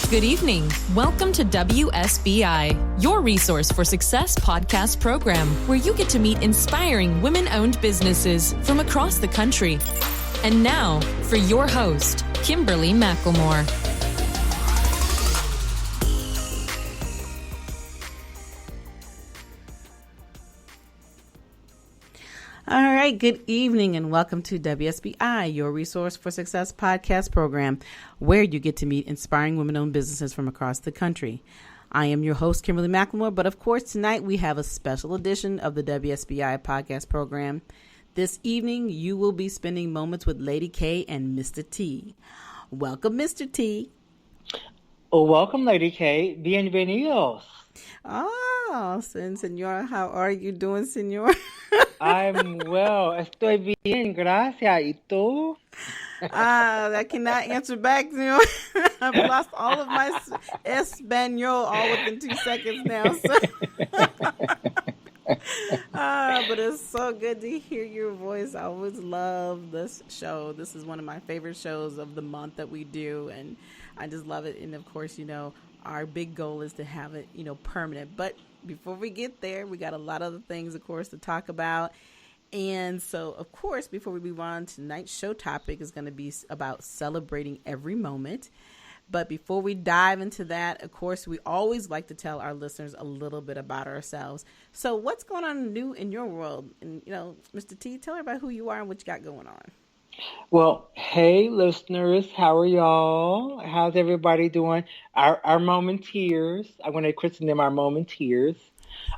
Good evening. Welcome to WSBI, your resource for success podcast program, where you get to meet inspiring women-owned businesses from across the country. And now, for your host, Kimberly McLemore. All right, good evening and welcome to WSBI, your resource for success podcast program, where you get to meet inspiring women-owned businesses from across the country. I am your host, Kimberly McLemore, but of course tonight we have a special edition of the WSBI podcast program. This evening you will be spending moments with Lady K and Mistah T. Welcome, Mr. T. Oh, welcome, Lady K. Bienvenidos. Oh, senora, how are you doing, senor? I'm well. Estoy bien, gracias. ¿Y tú? I cannot answer back, senor. I've lost all of my Espanol all within 2 seconds now. So. But it's so good to hear your voice. I always love this show. This is one of my favorite shows of the month that we do, and I just love it. And of course, our big goal is to have it, permanent. But before we get there, we got a lot of other things, of course, to talk about. And so, of course, before we move on, tonight's show topic is going to be about celebrating every moment. But before we dive into that, of course, we always like to tell our listeners a little bit about ourselves. So what's going on new in your world? And, Mr. T, tell everybody who you are and what you got going on. Well, hey, listeners. How are y'all? How's everybody doing? Our momenteers. I'm going to christen them our momenteers.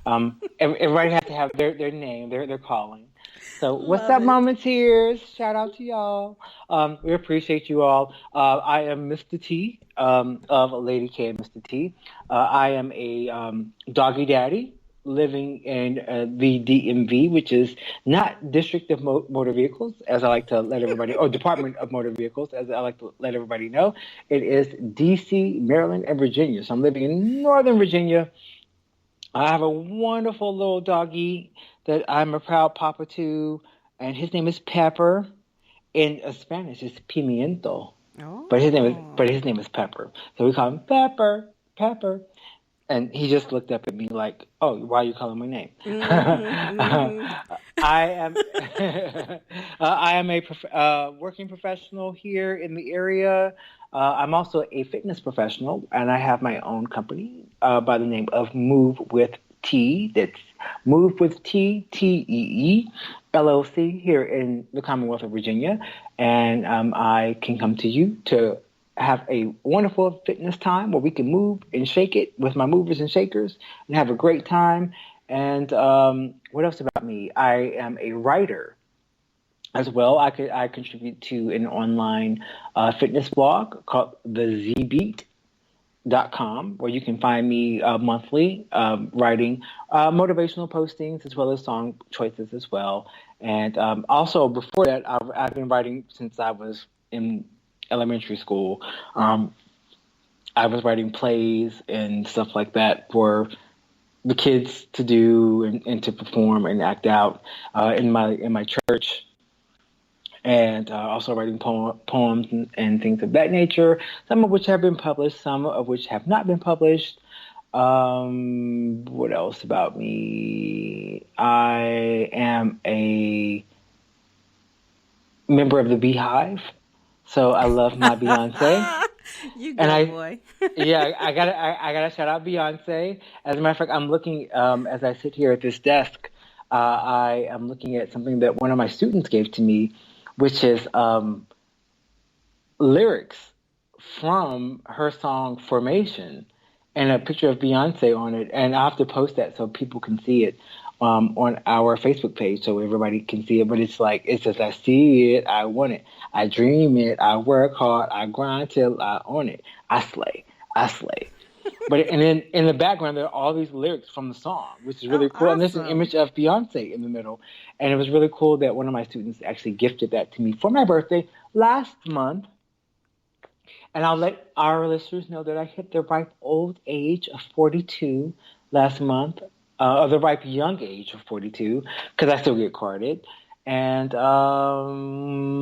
Everybody has to have their name, their calling. So what's up, momenteers? Shout out to y'all. We appreciate you all. I am Mistah T of Lady K Mistah T. I am a doggy daddy living in the DMV, which is not District of Motor Vehicles, as I like to let everybody, or Department of Motor Vehicles, as I like to let everybody know. It is DC, Maryland, and Virginia. So I'm living in Northern Virginia. I have a wonderful little doggy that I'm a proud papa to, and his name is Pepper. In Spanish, it's Pimiento. Oh. But his name is Pepper. So we call him Pepper. And he just looked up at me like, "Oh, why are you calling my name?" I am a working professional here in the area. I'm also a fitness professional, and I have my own company by the name of Move with T. That's Move with T, T-E-E, LLC here in the Commonwealth of Virginia. And I can come to you to have a wonderful fitness time where we can move and shake it with my movers and shakers and have a great time. And what else about me? I am a writer as well. I contribute to an online fitness blog called thezbeat.com, where you can find me monthly writing motivational postings as well as song choices as well. And also before that, I've been writing since I was in elementary school. I was writing plays and stuff like that for the kids to do and to perform and act out in my church, and also writing poems and things of that nature, some of which have been published, some of which have not been published. What else about me? I am a member of the Beehive. So I love my Beyonce. You good, boy. Yeah, I gotta shout out Beyonce. As a matter of fact, I'm looking as I sit here at this desk. I am looking at something that one of my students gave to me, which is lyrics from her song "Formation" and a picture of Beyonce on it. And I have to post that so people can see it on our Facebook page so everybody can see it. But it says, I see it, I want it, I dream it, I work hard, I grind till I own it, I slay. But and then in the background there are all these lyrics from the song, which is really cool. Awesome. And there's an image of Beyonce in the middle. And it was really cool that one of my students actually gifted that to me for my birthday last month. And I'll let our listeners know that I hit the ripe old age of 42 last month. The ripe young age of 42, because I still get carded. And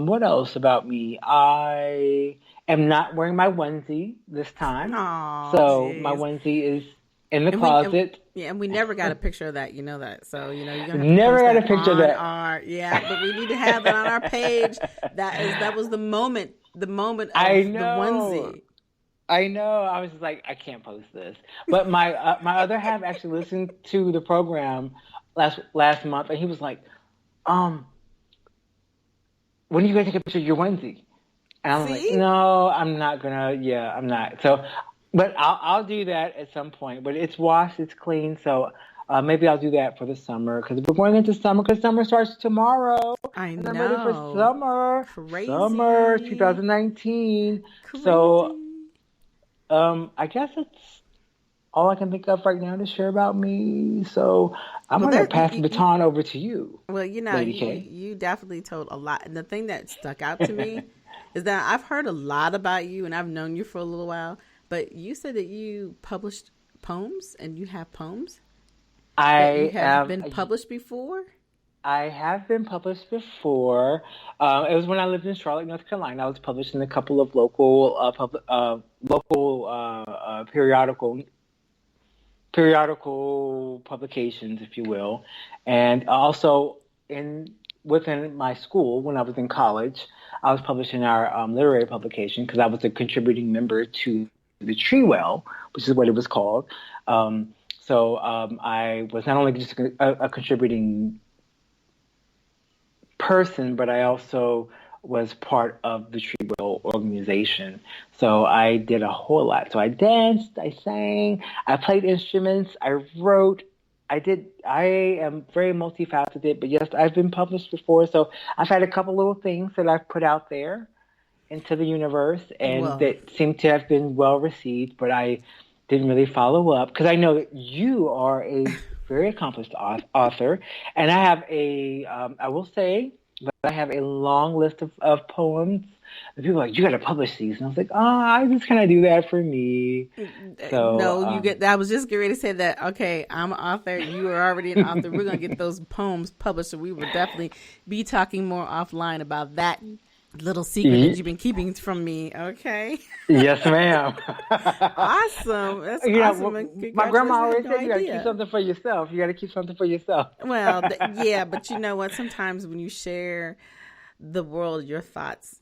what else about me? I am not wearing my onesie this time. Oh, So my jeez. onesie is in the And closet. we never got a picture of that. You know that. So, you're going to have to Never post got a that picture of on that. but we need to have that on our page. That was the moment of I the know. onesie. I know. I was just like, I can't post this. But my other half actually listened to the program last month, and he was like, um, when are you going to take a picture of your onesie? And I'm like, See? no, I'm not gonna. Yeah, I'm not. So, but I'll do that at some point. But it's washed, it's clean. So maybe I'll do that for the summer because we're going into summer. Because summer starts tomorrow, I and I'm ready for know. summer. Summer Crazy. 2019. So Crazy. I guess it's all I can think of right now to share about me. So I'm Well, gonna pass the baton over to you, well, Lady K. you definitely told a lot. And the thing that stuck out to me is that I've heard a lot about you and I've known you for a little while, but you said that you published poems and you have poems that you I have am. been published before. I have been published before. It was when I lived in Charlotte, North Carolina. I was published in a couple of local periodical publications, if you will, and also in within my school when I was in college, I was published in our literary publication because I was a contributing member to the Treewell, which is what it was called. So I was not only just a contributing person, but I also was part of the Treewell organization. So I did a whole lot. So I danced, I sang, I played instruments, I wrote. I am very multifaceted, but yes, I've been published before. So I've had a couple little things that I've put out there into the universe and Well, that seem to have been well received, but I didn't really follow up because I know that you are a very accomplished author, and I have I will say that I have a long list of poems. And people are like, you got to publish these, and I was like, oh, I just kind of do that for me. So no, you get. I was just getting ready to say that. Okay, I'm an author. You are already an author. We're gonna get those poems published, so we will definitely be talking more offline about that little secret that you've been keeping from me. Okay. yes, ma'am. Awesome. That's You awesome. know, And my grandma congratulations. I had always no said you got to keep idea. something for yourself. You got to keep something for yourself. Well, yeah, but you know what? Sometimes when you share the world, your thoughts,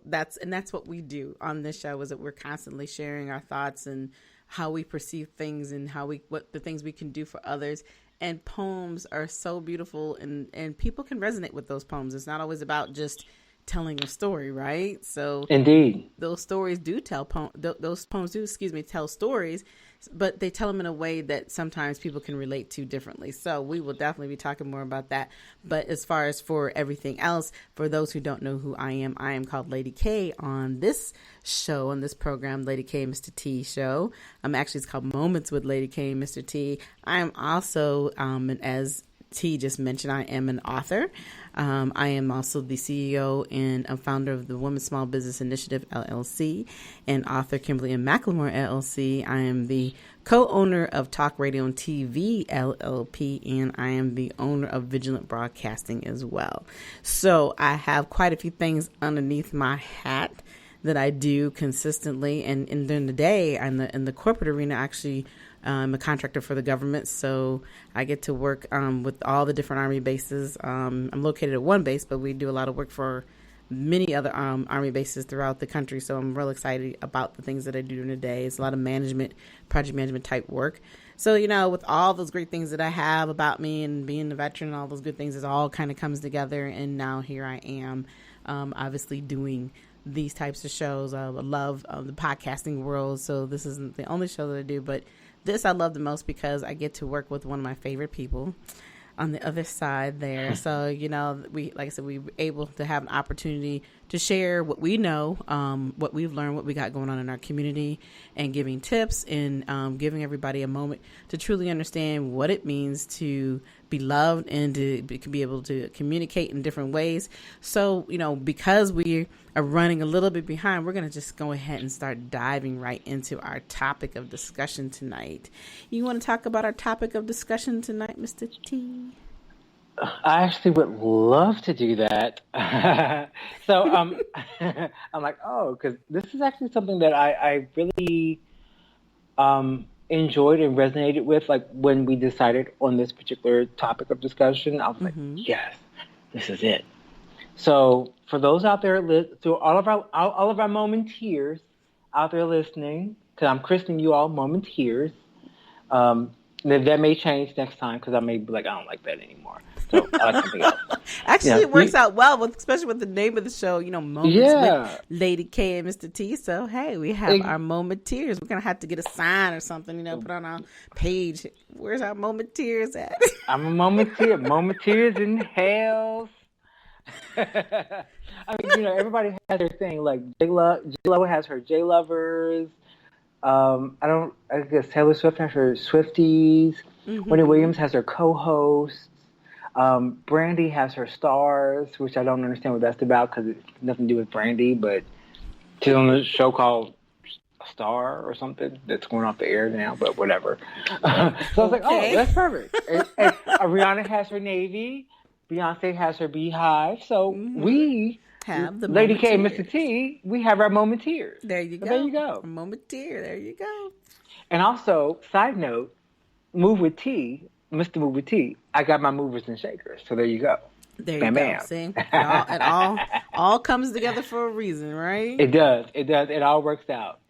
that's what we do on this show is that we're constantly sharing our thoughts and how we perceive things and what the things we can do for others. And poems are so beautiful and people can resonate with those poems. It's not always about just telling a story, right? So Indeed. those stories do those poems do, tell stories, but they tell them in a way that sometimes people can relate to differently. So we will definitely be talking more about that. But as far as for everything else, for those who don't know who I am called Lady K on this show, on this program, Lady K Mistah T show. Actually, it's called Moments with Lady K Mistah T. I am also, and as T just mentioned, I am an author. I am also the CEO and a founder of the Women's Small Business Initiative, LLC, and author Kimberly and McLemore, LLC. I am the co-owner of Talk Radio and TV, LLP, and I am the owner of Vigilant Broadcasting as well. So I have quite a few things underneath my hat that I do consistently, and during the day in the corporate arena, actually. I'm a contractor for the government, so I get to work with all the different Army bases. I'm located at one base, but we do a lot of work for many other Army bases throughout the country, so I'm real excited about the things that I do during the day. It's a lot of project management type work. So, with all those great things that I have about me and being a veteran and all those good things, it all kind of comes together, and now here I am, obviously doing these types of shows. I love the podcasting world, so this isn't the only show that I do, but this I love the most because I get to work with one of my favorite people on the other side there. So, like I said, we were able to have an opportunity to share what we know, what we've learned, what we got going on in our community, and giving tips and giving everybody a moment to truly understand what it means to be loved and to be able to communicate in different ways. So, because we are running a little bit behind, we're going to just go ahead and start diving right into our topic of discussion tonight. You want to talk about our topic of discussion tonight, Mr. T? I actually would love to do that. So I'm like, oh, because this is actually something that I really enjoyed and resonated with. Like when we decided on this particular topic of discussion, I was like, Mm-hmm. yes, this is it. So for those out there, so all of our momenteers out there listening, because I'm christening you all momenteers. Um, that may change next time because I may be like, I don't like that anymore. So I like something else. Actually, it works out well, especially with the name of the show, Moments with Yeah. Lady K and Mistah T. So, hey, we have our momenteers. We're going to have to get a sign or something, put on our page. Where's our momenteers at? I'm a momenteer. Momenteers in hell. I mean, everybody has their thing. Like J-Lo has her J-Lovers. I guess Taylor Swift has her Swifties. Mm-hmm. Wendy Williams has her co-hosts. Brandy has her stars, which I don't understand what that's about because it's nothing to do with Brandy, but she's on a show called Star or something that's going off the air now, but whatever. So I was like, oh, that's perfect. And Rihanna has her Navy. Beyonce has her Beehive. So we have the Lady K momenteers. Mistah T, we have our momenteers. There you go. There you go. A momenteer. There you go. And also, side note, Move with T, Mr. Move with T, I got my movers and shakers. So there you go. There you bam, go. bam. See, it all comes together for a reason, right? It does. It does. It all works out.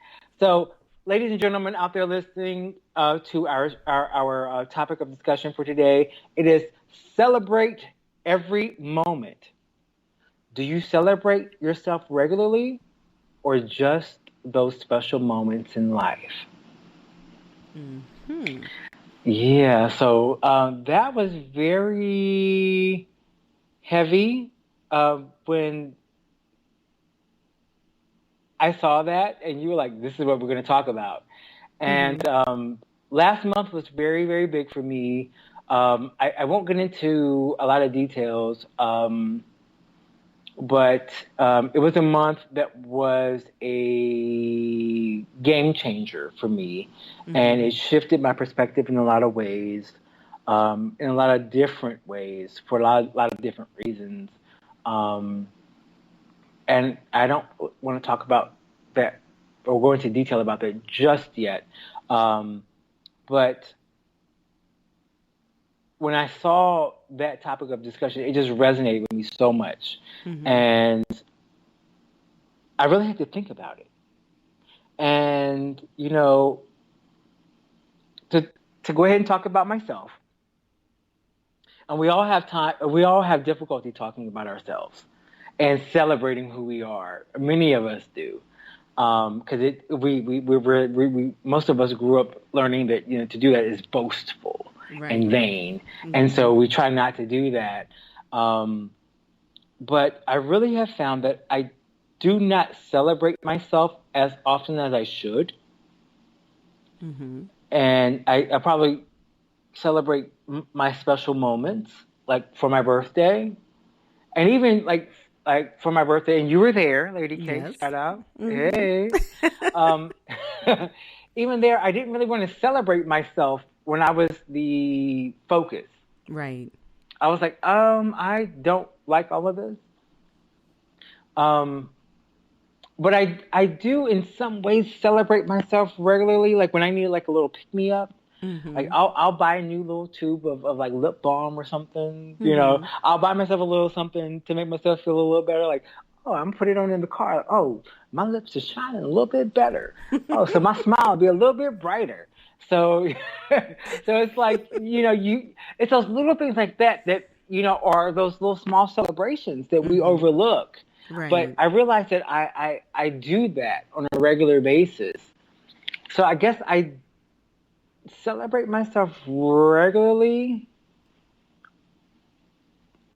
So, ladies and gentlemen out there listening to our topic of discussion for today, it is celebrate every moment. Do you celebrate yourself regularly or just those special moments in life? Mm-hmm. Yeah, so that was very heavy when I saw that, and you were like, this is what we're going to talk about. And last month was very, very big for me. I won't get into a lot of details, but it was a month that was a game changer for me. And it shifted my perspective in a lot of ways, in a lot of different ways, for a lot of different reasons. And I don't want to talk about that or go into detail about that just yet. But when I saw that topic of discussion, it just resonated with me so much. And I really had to think about it. And, to go ahead and talk about myself. And we all have difficulty talking about ourselves and celebrating who we are. Many of us do. Because we most of us grew up learning that to do that is boastful and vain, and so we try not to do that. But I really have found that I do not celebrate myself as often as I should, and I probably celebrate my special moments, like for my birthday, and even like for my birthday, and you were there, Lady K, yes. Shout out. Hey. Even there, I didn't really want to celebrate myself when I was the focus. Right. I was like, I don't like all of this. But I do in some ways celebrate myself regularly, like when I need like a little pick-me-up. Like I'll buy a new little tube of like lip balm or something, I'll buy myself a little something to make myself feel a little better. Like, oh, I'm putting it on in the car. Oh, my lips are shining a little bit better. Oh, so my smile will be a little bit brighter. So, so it's like, it's those little things like that, are those little small celebrations that we overlook. Right. But I realized that I do that on a regular basis. So I guess I celebrate myself regularly,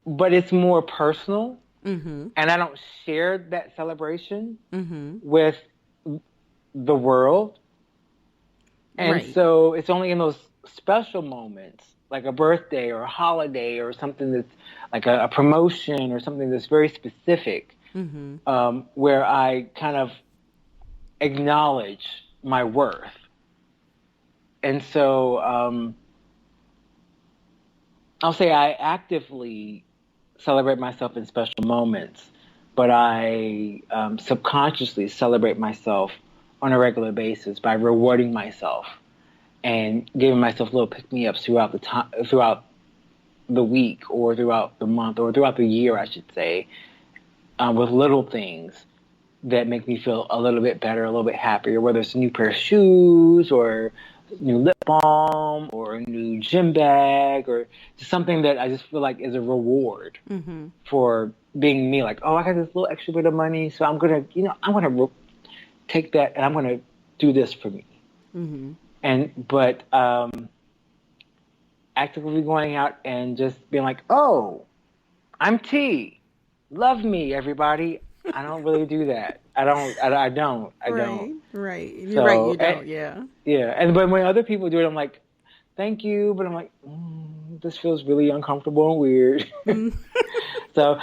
but it's more personal, and I don't share that celebration with the world. And so it's only in those special moments, like a birthday or a holiday or something that's like a promotion or something that's very specific, where I kind of acknowledge my worth. And so I'll say I actively celebrate myself in special moments, but I subconsciously celebrate myself on a regular basis by rewarding myself and giving myself little pick-me-ups throughout the time, throughout the week, or throughout the month, or throughout the year, I should say, with little things that make me feel a little bit better, a little bit happier, whether it's a new pair of shoes or new lip balm or a new gym bag or just something that I just feel like is a reward for being me. Like, oh, I got this little extra bit of money, so I'm going to, take that and I'm going to do this for me. But actively going out and just being like, oh, I'm T. Love me, everybody. I don't really do that. I don't. Right. You're So, right. You don't. Yeah. Yeah. But when other people do it, I'm like, thank you. But I'm like, this feels really uncomfortable and weird. So,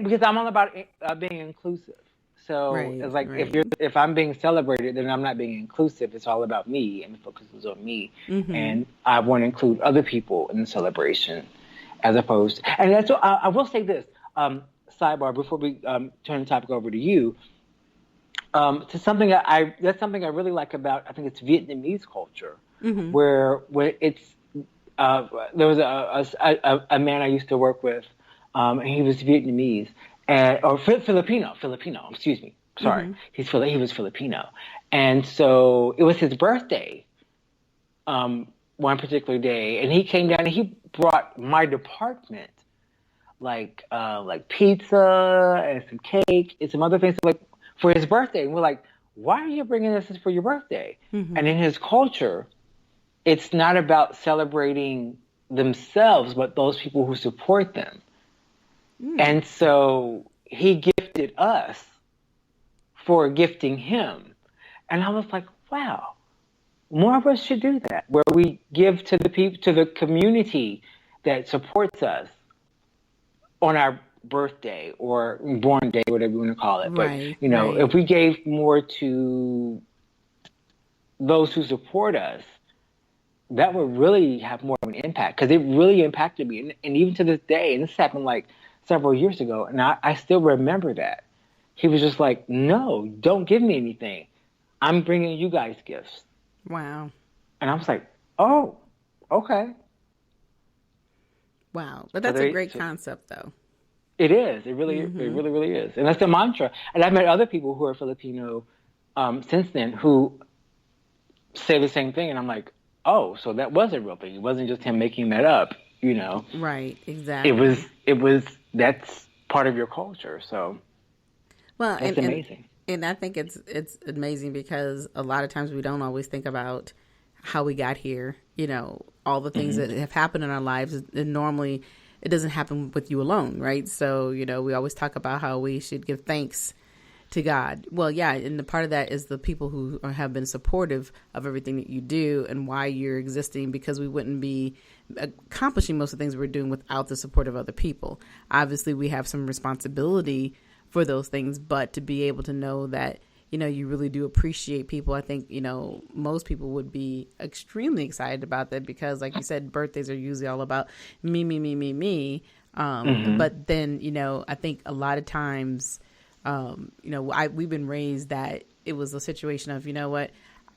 because I'm all about being inclusive. So it's like if I'm being celebrated, then I'm not being inclusive. It's all about me, and the focus is on me, and I want to include other people in the celebration, as opposed. And that's what I will say this. Sidebar before we turn the topic over to you. To something that's something I really like about, I think it's Vietnamese culture, where it's there was a man I used to work with, and he was Vietnamese. Or Filipino, excuse me. Sorry. He was Filipino. And so it was his birthday one particular day. And he came down and he brought my department like pizza and some cake and some other things like for his birthday. And we're like, why are you bringing this for your birthday? And in his culture, it's not about celebrating themselves, but those people who support them. And so he gifted us for gifting him. And I was like, wow, more of us should do that, where we give to the people, to the community that supports us on our birthday or born day, whatever you want to call it. But, if we gave more to those who support us, that would really have more of an impact, because it really impacted me. And even to this day, and this happened like several years ago, and I still remember that. He was just like, no, don't give me anything. I'm bringing you guys gifts. Wow. And I was like, oh, okay. Wow. But that's a great concept, though. It is. It really, it really, really is. And that's the mantra. And I've met other people who are Filipino since then who say the same thing. And I'm like, oh, so that was a real thing. It wasn't just him making that up, Right, exactly. It was, that's part of your culture. So, well, it's amazing. And I think it's amazing because a lot of times we don't always think about how we got here, all the things that have happened in our lives. And normally it doesn't happen with you alone, right? So, we always talk about how we should give thanks to God. Well, yeah, and the part of that is the people who have been supportive of everything that you do and why you're existing, because we wouldn't be accomplishing most of the things we're doing without the support of other people. Obviously, we have some responsibility for those things, but to be able to know that, you really do appreciate people. I think, most people would be extremely excited about that because, like you said, birthdays are usually all about me, me, me, me, me. But then, I think a lot of times, we've been raised that it was a situation of,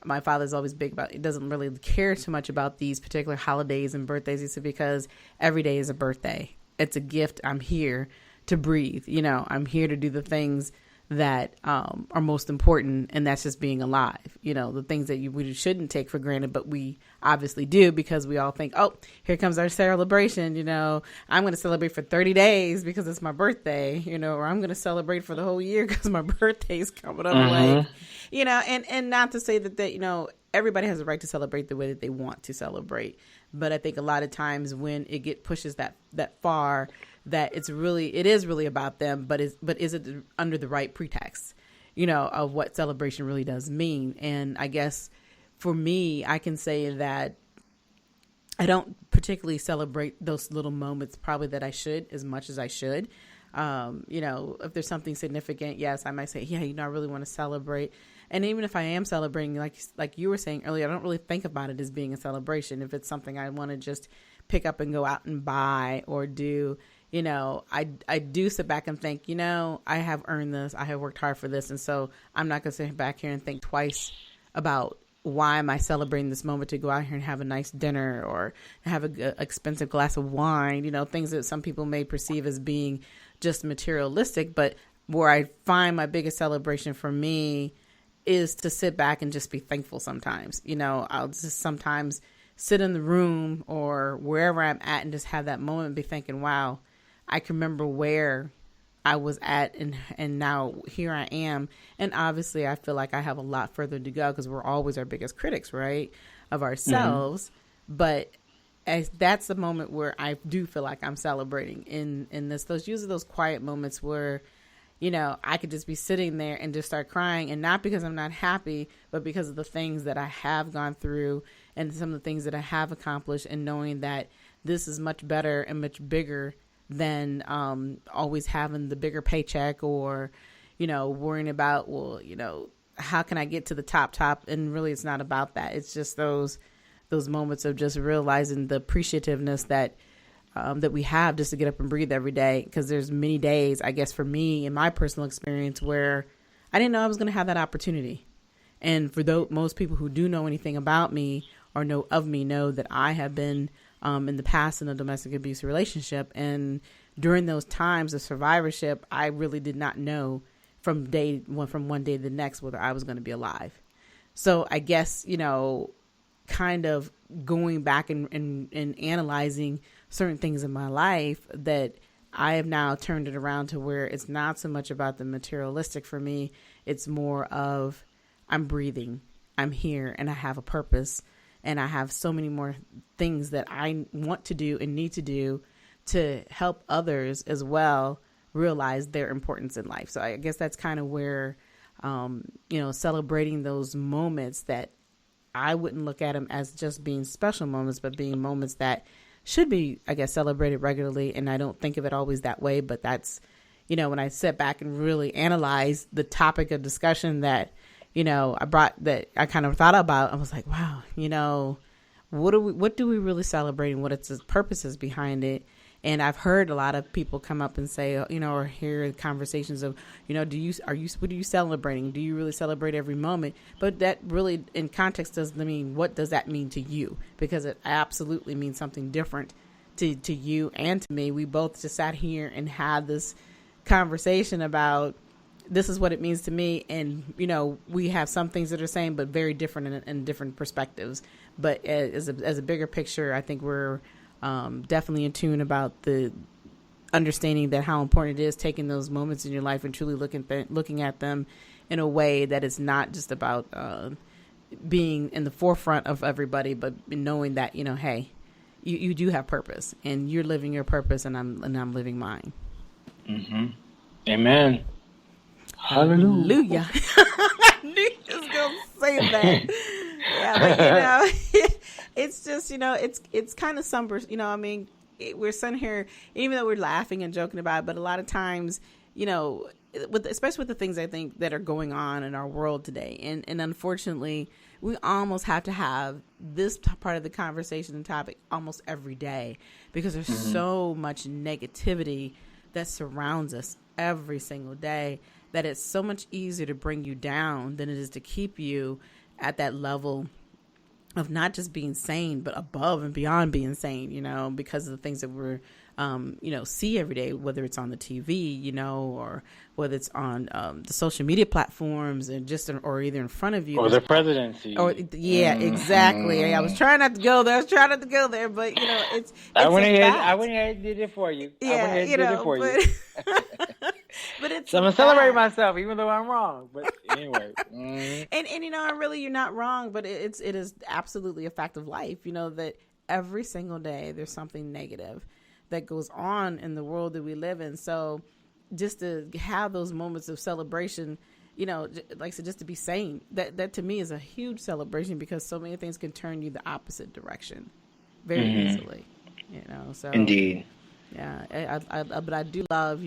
my father's always big about, it doesn't really care too much about these particular holidays and birthdays. He said, because every day is a birthday. It's a gift. I'm here to breathe. I'm here to do the things that are most important, and that's just being alive. The things that we shouldn't take for granted, but we obviously do, because we all think, oh, here comes our celebration. I'm going to celebrate for 30 days because it's my birthday, or I'm going to celebrate for the whole year because my birthday's coming up. And not to say that, everybody has a right to celebrate the way that they want to celebrate. But I think a lot of times when it pushes that far, that it is really about them, but is it under the right pretext, of what celebration really does mean? And I guess for me, I can say that I don't particularly celebrate those little moments probably that I should, as much as I should. If there's something significant, yes, I might say, yeah, I really want to celebrate. And even if I am celebrating, like you were saying earlier, I don't really think about it as being a celebration. If it's something I want to just pick up and go out and buy or do, I do sit back and think, I have earned this. I have worked hard for this. And so I'm not going to sit back here and think twice about why am I celebrating this moment to go out here and have a nice dinner or have an expensive glass of wine, things that some people may perceive as being just materialistic. But where I find my biggest celebration for me is to sit back and just be thankful sometimes. I'll just sometimes sit in the room or wherever I'm at and just have that moment and be thinking, wow, I can remember where I was at and now here I am. And obviously I feel like I have a lot further to go because we're always our biggest critics, right, of ourselves. But that's the moment where I do feel like I'm celebrating in those quiet moments where, I could just be sitting there and just start crying, and not because I'm not happy, but because of the things that I have gone through and some of the things that I have accomplished, and knowing that this is much better and much bigger than always having the bigger paycheck or, worrying about, how can I get to the top? And really it's not about that. It's just those moments of just realizing the appreciativeness that we have just to get up and breathe every day. Because there's many days, I guess for me in my personal experience, where I didn't know I was going to have that opportunity. And for most people who do know anything about me or know of me know that I have been in the past in a domestic abuse relationship. And during those times of survivorship, I really did not know from one day to the next whether I was going to be alive. So I guess, kind of going back and analyzing certain things in my life, that I have now turned it around to where it's not so much about the materialistic for me. It's more of I'm breathing, I'm here, and I have a purpose. And I have so many more things that I want to do and need to do to help others as well realize their importance in life. So I guess that's kind of where, celebrating those moments that I wouldn't look at them as just being special moments, but being moments that should be, I guess, celebrated regularly. And I don't think of it always that way. But that's, when I sit back and really analyze the topic of discussion that, I brought, that I kind of thought about, I was like, wow, what do we really celebrate and what its purposes behind it? And I've heard a lot of people come up and say, or hear conversations of, what are you celebrating? Do you really celebrate every moment? But that really in context doesn't mean, what does that mean to you? Because it absolutely means something different to you and to me. We both just sat here and had this conversation about, this is what it means to me. And, we have some things that are same, but very different in different perspectives. But as a bigger picture, I think we're definitely in tune about the understanding that how important it is taking those moments in your life and truly looking at them in a way that it's not just about being in the forefront of everybody, but knowing that, hey, you do have purpose and you're living your purpose and I'm living mine. Mm-hmm. Amen. Hallelujah. I knew you was going to say that. Yeah, but it's just, it's kind of somber, we're sitting here, even though we're laughing and joking about it, but a lot of times, especially with the things I think that are going on in our world today. And unfortunately, we almost have to have this part of the conversation and topic almost every day because there's so much negativity that surrounds us every single day that it's so much easier to bring you down than it is to keep you at that level of not just being sane, but above and beyond being sane, because of the things that we're, see every day, whether it's on the TV, or whether it's on the social media platforms and or either in front of you. Or the presidency. Or, exactly. I was trying not to go there. But, it's I went ahead and did it for you. But it's so I'm going to celebrate myself, even though I'm wrong. But anyway. And really, you're not wrong, but it is absolutely a fact of life, that every single day there's something negative that goes on in the world that we live in. So just to have those moments of celebration, like I said, just to be sane, that to me is a huge celebration because so many things can turn you the opposite direction very easily, so. Indeed. Yeah, but I do love,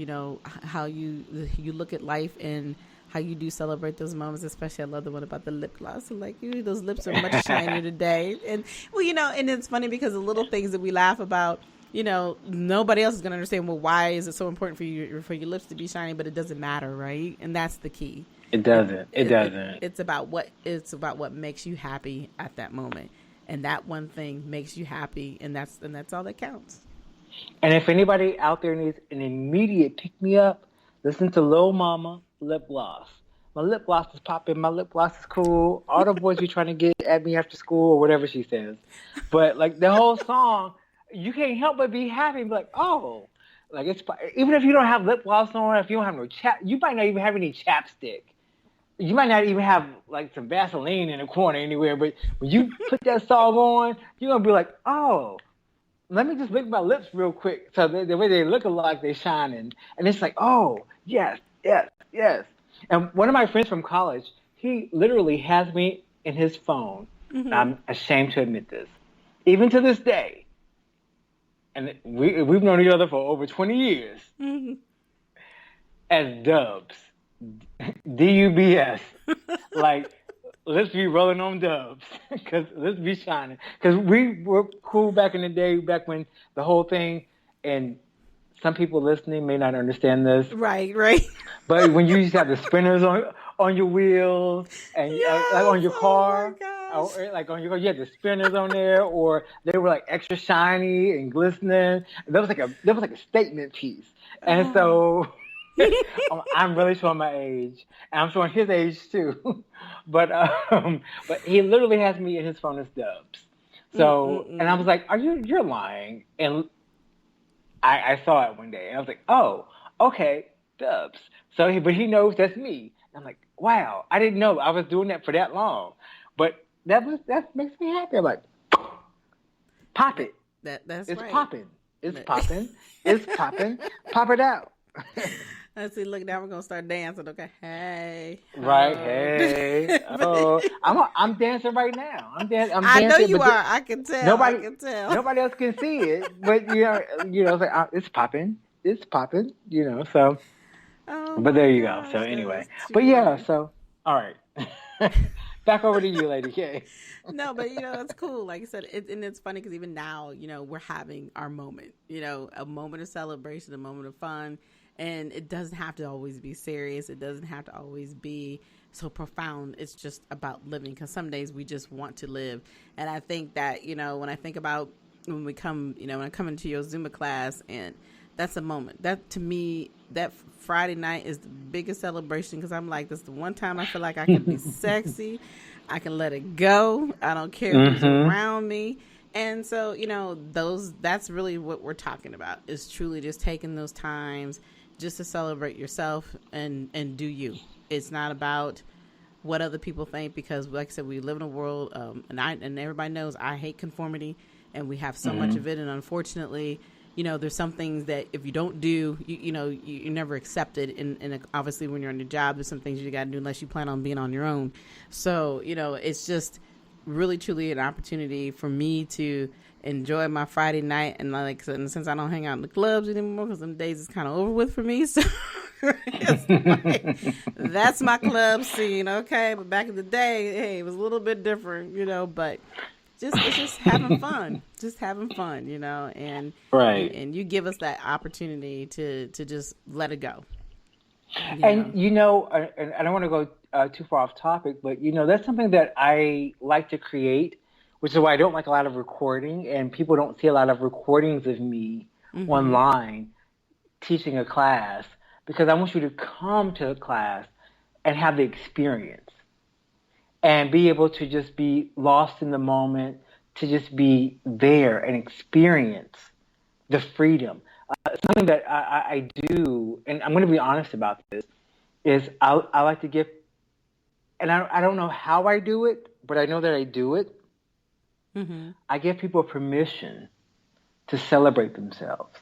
how you look at life and how you do celebrate those moments. Especially, I love the one about the lip gloss. I'm like, those lips are much shinier today. And well, and it's funny because the little things that we laugh about, nobody else is going to understand. Well, why is it so important for your lips to be shiny? But it doesn't matter, right? And that's the key. It doesn't. It doesn't. It's about what makes you happy at that moment, and that one thing makes you happy, and that's all that counts. And if anybody out there needs an immediate pick me up, listen to Lil Mama Lip Gloss. My lip gloss is popping. My lip gloss is cool. All the boys be trying to get at me after school or whatever she says. But like the whole song, you can't help but be happy. Be like, oh, like it's even if you don't have lip gloss on, if you don't have no you might not even have any chapstick. You might not even have like some Vaseline in the corner anywhere. But when you put that song on, you're gonna be like, oh, let me just lick my lips real quick. So the way they look alike, they're shining, and it's like, oh, yes. And one of my friends from college, he literally has me in his phone. Mm-hmm. I'm ashamed to admit this. Even to this day, and we've known each other for over 20 years, mm-hmm. as Dubs. D-U-B-S. Like, let's be rolling on dubs. Because let's be shining. Because we were cool back in the day, back when the whole thing, and some people listening may not understand this. Right. But when you used to have the spinners on your wheels and yes, like on your car, or like on your car, you had the spinners on there, or they were like extra shiny and glistening. That was like a statement piece. And so I'm really showing my age, and I'm showing his age too. But he literally has me in his phone as Dubs. So and I was like, you're lying? And I saw it one day, and I was like, oh, okay, Dubs. So but he knows that's me. And I'm like, wow, I didn't know I was doing that for that long. But that makes me happy. I'm like, pop it. That's it's right. Popping. It's popping. It's popping. Pop it out. Let's see. Look, now we're gonna start dancing. Okay, hey. Right, hey. Oh, I'm dancing right now. I'm dancing. I know you are. I can tell. Nobody else can see it, but it's like it's popping. It's popping. So. Oh, but there you go. So anyway, but yeah. So all right. Back over to you, Lady K. No, but it's cool. Like I said, and it's funny because even now, we're having our moment. A moment of celebration, a moment of fun. And it doesn't have to always be serious. It doesn't have to always be so profound. It's just about living, because some days we just want to live. And I think that, when I think about when I come into your Zumba class, and that's a moment. That, to me, that Friday night is the biggest celebration, because I'm like, this is the one time I feel like I can be sexy. I can let it go. I don't care who's around me. And so, that's really what we're talking about, is truly just taking those times just to celebrate yourself and do you. It's not about what other people think, because like I said, we live in a world, and everybody knows I hate conformity, and we have so much of it. And unfortunately, there's some things that if you don't do, you're never accepted. And obviously when you're on your job, there's some things you got to do unless you plan on being on your own. So, it's just really truly an opportunity for me to enjoy my Friday night. And like, since I don't hang out in the clubs anymore, because them days is kind of over with for me, so that's my club scene. Okay, but back in the day, hey, it was a little bit different, but it's just having fun, and right. And you give us that opportunity to just let it go. And I don't want to go too far off topic, but that's something that I like to create, which is why I don't like a lot of recording, and people don't see a lot of recordings of me online teaching a class, because I want you to come to a class and have the experience and be able to just be lost in the moment, to just be there and experience the freedom. Something that I do, and I'm going to be honest about this, is I like to give, and I don't know how I do it, but I know that I do it. I give people permission to celebrate themselves.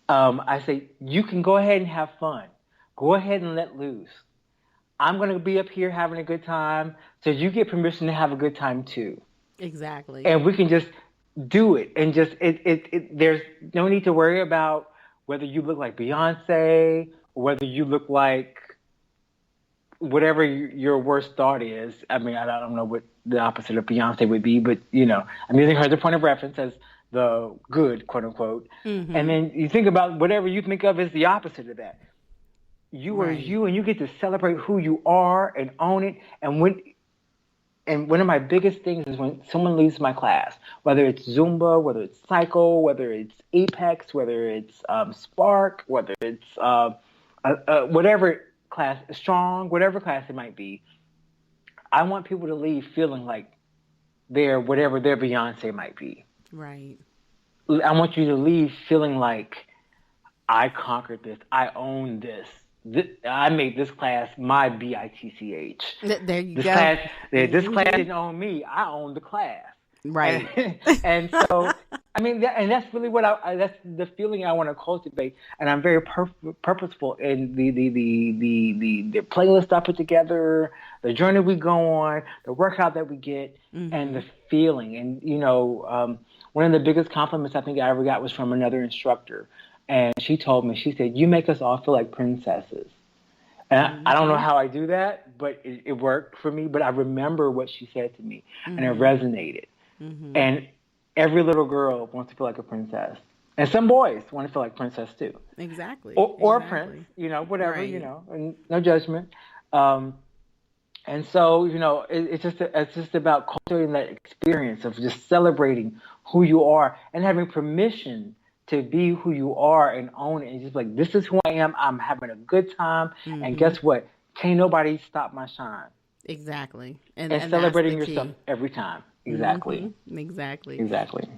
I say, you can go ahead and have fun. Go ahead and let loose. I'm going to be up here having a good time, so you get permission to have a good time too. Exactly. And we can just do it, and just there's no need to worry about whether you look like Beyonce or whether you look like whatever your worst thought is. I mean, I don't know what the opposite of Beyonce would be, but I'm using her as a point of reference as the good, quote unquote. Mm-hmm. And then you think about whatever you think of as the opposite of that. You are you, and you get to celebrate who you are and own it. And one of my biggest things is when someone leaves my class, whether it's Zumba, whether it's Cycle, whether it's Apex, whether it's Spark, whether it's whatever class, Strong, whatever class it might be, I want people to leave feeling like they're whatever their Beyonce might be. Right. I want you to leave feeling like I conquered this, I own this. I made this class my BITCH. There you this go. This class didn't own me. I owned the class. Right. And so, I mean, that's really what that's the feeling I want to cultivate. And I'm very purposeful in the playlist I put together, the journey we go on, the workout that we get, and the feeling. And, one of the biggest compliments I think I ever got was from another instructor. And she told me, she said, "You make us all feel like princesses." And I don't know how I do that, but it worked for me. But I remember what she said to me, and it resonated. And every little girl wants to feel like a princess. And some boys want to feel like princess too. Exactly. Or a prince, whatever, Right. And no judgment. And so, it's just about cultivating that experience of just celebrating who you are and having permission to be who you are and own it and just like, this is who I am. I'm having a good time. And guess what? Can't nobody stop my shine. Exactly. And celebrating yourself every time. Exactly. Exactly.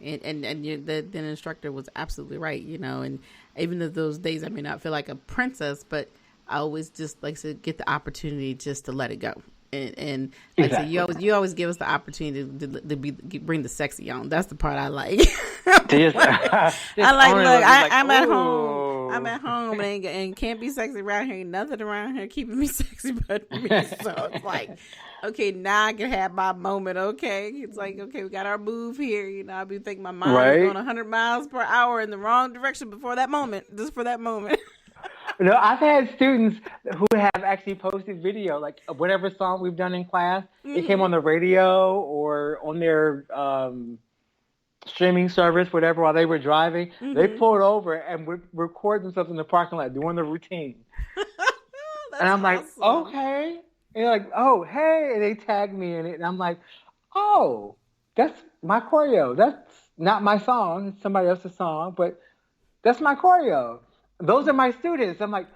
And the instructor was absolutely right, and even though those days I may not feel like a princess, but I always just like to get the opportunity just to let it go. And like I said, you always give us the opportunity to bring the sexy on. That's the part I like. I like, look, I'm at home. I'm at home and can't be sexy around here. Ain't nothing around here keeping me sexy but me. So it's like, okay, now I can have my moment. Okay, it's like, okay, we got our move here. I'll be thinking my mind is going 100 miles per hour in the wrong direction before that moment, just for that moment. I've had students who have actually posted video, like whatever song we've done in class, it came on the radio or on their streaming service, whatever, while they were driving. They pulled over and would record themselves in the parking lot doing the routine. And I'm like, okay. And they're like, oh, hey. And they tagged me in it. And I'm like, oh, that's my choreo. That's not my song. It's somebody else's song, but that's my choreo. Those are my students. I'm like,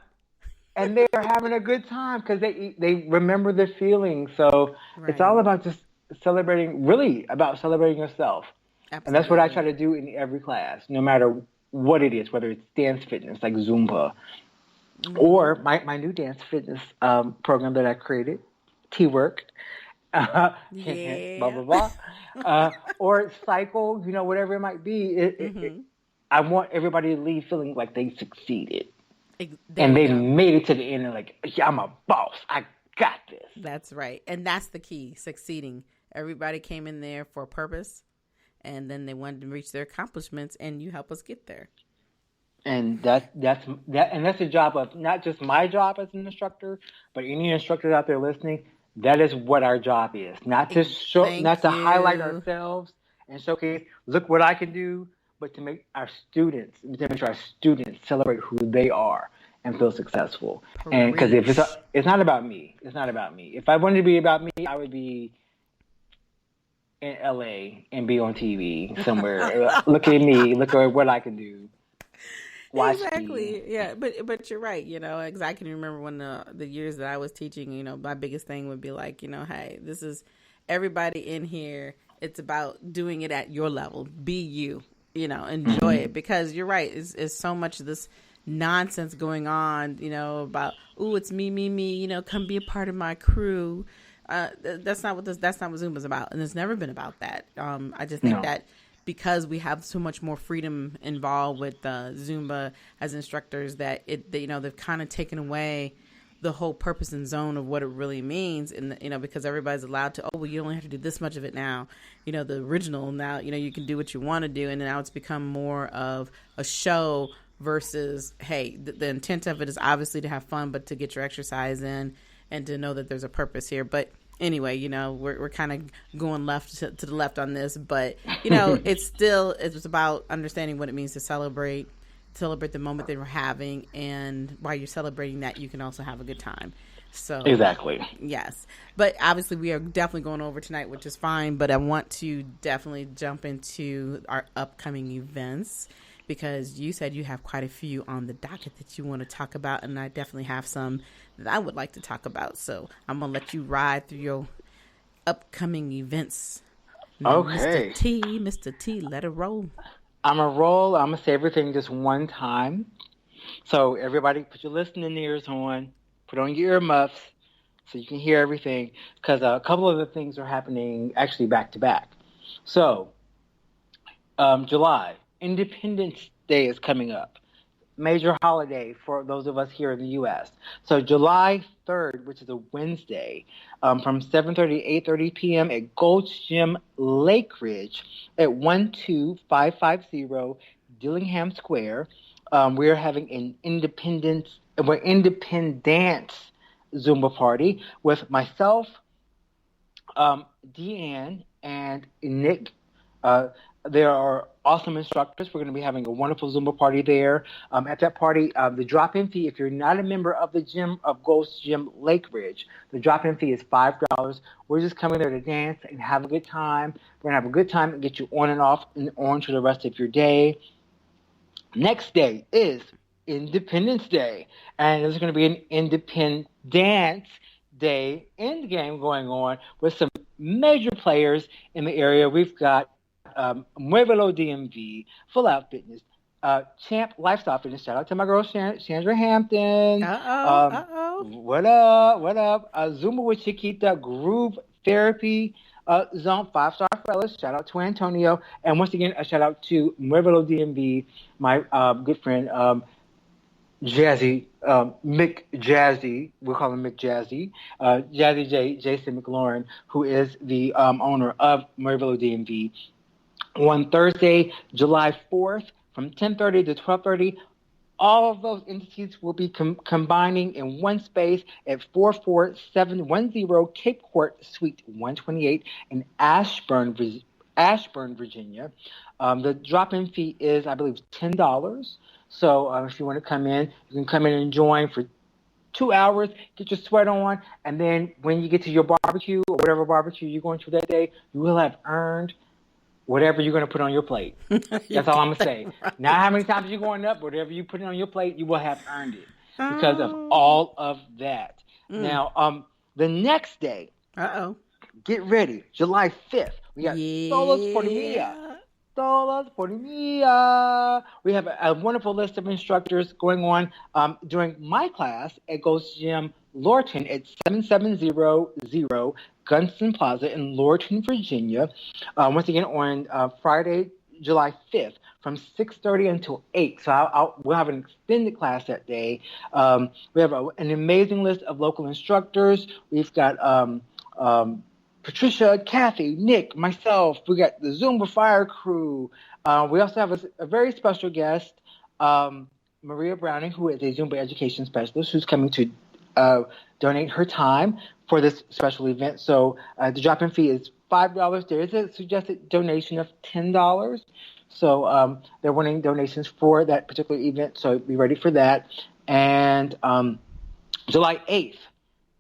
and they're having a good time because they remember the feeling. So it's all about just celebrating yourself. Absolutely. And that's what I try to do in every class, no matter what it is, whether it's dance fitness like Zumba or my new dance fitness program that I created, Teryck, blah, blah, blah, or Cycle, whatever it might be. I want everybody to leave feeling like they succeeded. And they made it to the end and like, yeah, I'm a boss. I got this. That's right. And that's the key, succeeding. Everybody came in there for a purpose, and then they wanted to reach their accomplishments, and you help us get there. And that's the job of not just my job as an instructor, but any instructors out there listening. That is what our job is. Not to highlight ourselves and showcase, look what I can do, but to make sure our students celebrate who they are and feel successful. And because if it's not about me. It's not about me. If I wanted to be about me, I would be in LA and be on TV somewhere. Look at me. Look at what I can do. Watch exactly. me. Yeah, but you're right. Because I can remember when the years that I was teaching. My biggest thing would be like, hey, this is everybody in here. It's about doing it at your level. Be you. Enjoy it, because you're right. It's so much of this nonsense going on, about, ooh, it's me, come be a part of my crew. That's not what Zumba's about. And it's never been about that. I just think that because we have so much more freedom involved with Zumba as instructors that they've kind of taken away the whole purpose and zone of what it really means. And, because everybody's allowed to, you only have to do this much of it now, the original now, you can do what you want to do. And now it's become more of a show versus, hey, the intent of it is obviously to have fun, but to get your exercise in and to know that there's a purpose here. But anyway, we're kind of going left to the left on this, but it's about understanding what it means to celebrate the moment that we're having, and while you're celebrating that, you can also have a good time. So exactly. Yes. But obviously we are definitely going over tonight, which is fine, but I want to definitely jump into our upcoming events, because you said you have quite a few on the docket that you want to talk about, and I definitely have some that I would like to talk about. So I'm going to let you ride through your upcoming events. Now, Okay. Mr. T, let it roll. I'm going to say everything just one time. So everybody put your listening ears on, put on your earmuffs so you can hear everything, because a couple of the things are happening actually back to back. So July, Independence Day is coming up. Major holiday for those of us here in the U.S. So July 3rd, which is a Wednesday, from 7:30 to 8:30 p.m. at Gold's Gym Lake Ridge at 12550 Dillingham Square. We're having an Independence Zumba party with myself, Deanne, and Nick. There are awesome instructors. We're going to be having a wonderful Zumba party there. At that party, the drop-in fee, if you're not a member of the gym of Gold's Gym Lake Ridge, the drop-in fee is $5. We're just coming there to dance and have a good time. We're going to have a good time and get you on and off and on to the rest of your day. Next day is Independence Day, and there's going to be an Independence Day end game going on with some major players in the area. We've got Muevelo DMV, Full Out Fitness, Champ Lifestyle Fitness. Shout out to my girl Chandra Hampton. What up? Zumba with Chiquita, Groove Therapy Zone, 5-star fellas. Shout out to Antonio. And once again, a shout out to Muevelo DMV, my good friend Jazzy, Mick Jazzy, we'll call him Mick Jazzy, Jason McLaurin, who is the owner of Muevelo DMV. On Thursday, July 4th, from 10:30 to 12:30, all of those entities will be combining in one space at 44710 Cape Court, Suite 128 in Ashburn, Virginia. The drop-in fee is, I believe, $10. So if you want to come in, you can come in and join for 2 hours, get your sweat on, and then when you get to your barbecue or whatever barbecue you're going to that day, you will have earned whatever you're going to put on your plate. That's all I'm going to say. Right. Not how many times you're going up, whatever you put on your plate, you will have earned it because of all of that. Now, the next day, get ready, July 5th, we got Solos por Mia. Solos por Mia. We have a wonderful list of instructors going on during my class at Gold's Gym Lorton at 7700 Gunston Plaza in Lorton, Virginia. Once again, on Friday, July 5th, from 6:30 until 8. So we'll have an extended class that day. We have an amazing list of local instructors. We've got Patricia, Kathy, Nick, myself. We got the Zumba Fire Crew. We also have a very special guest, Maria Browning, who is a Zumba education specialist, who's coming to donate her time for this special event. So the drop-in fee is $5. There is a suggested donation of $10. So they're wanting donations for that particular event. So be ready for that. And July 8th,